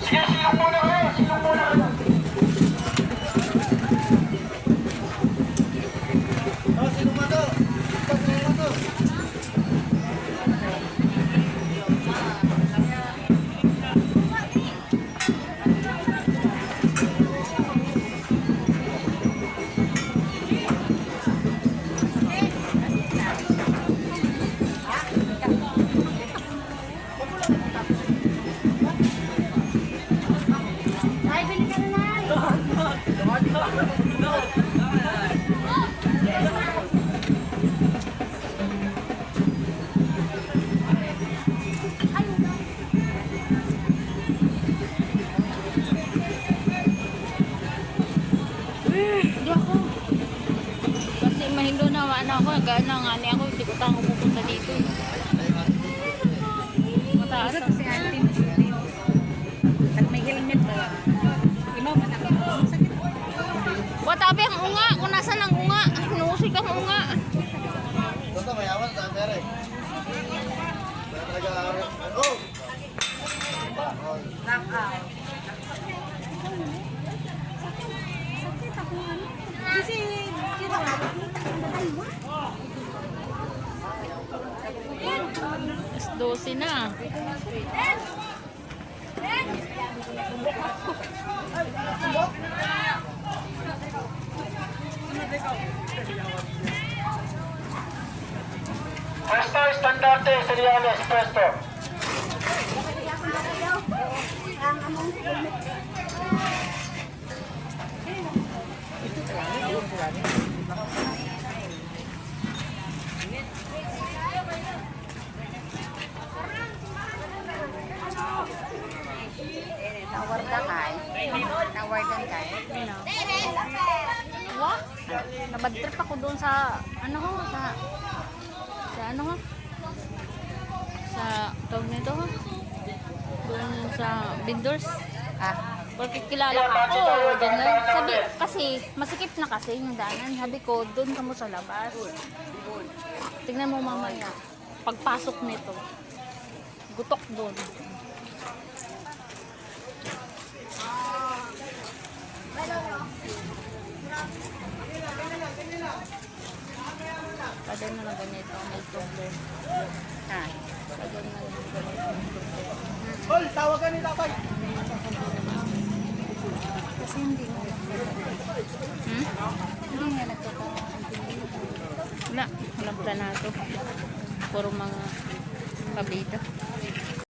Sige, silong muna kayo. Silong muna kayo. Oh, silong mo to. Silong mo to. Kasi mahindo na ako, gana nga ni ako, hindi ko tango pupunta dito. Mataas ang Si auntie mo siya rin. At may helmet ba? Imaw man ako. Sakit. Watabi ang unga, kung nasan ang unga, hinuusig ang unga. Toto, mayaman sa pere. Oh! Sakit ako ano. Kasi kita nga. Mas 12 na. Pwesto, estandarte, seriales, pwesto. Nawarda kay. Nawardan kay. What? Nabad trip ako doon sa ano ho, sa ano ho? Sa tawag nito ho? Doon sa vendors. Porque kilala ka ako. Ganun. Sabi, kasi masikip na kasi yung daanan. Sabi ko, doon ka mo sa labas. Tingnan mo mamaya. Pagpasok nito. Gutok doon. Padal na lang ganito. May tumbler. Padal na lang ganito. Hol, tawagan ni Tatay. Kasi hindi nga hindi nga nagkakaroon. Wala. Walang planato. Puro mga kabita.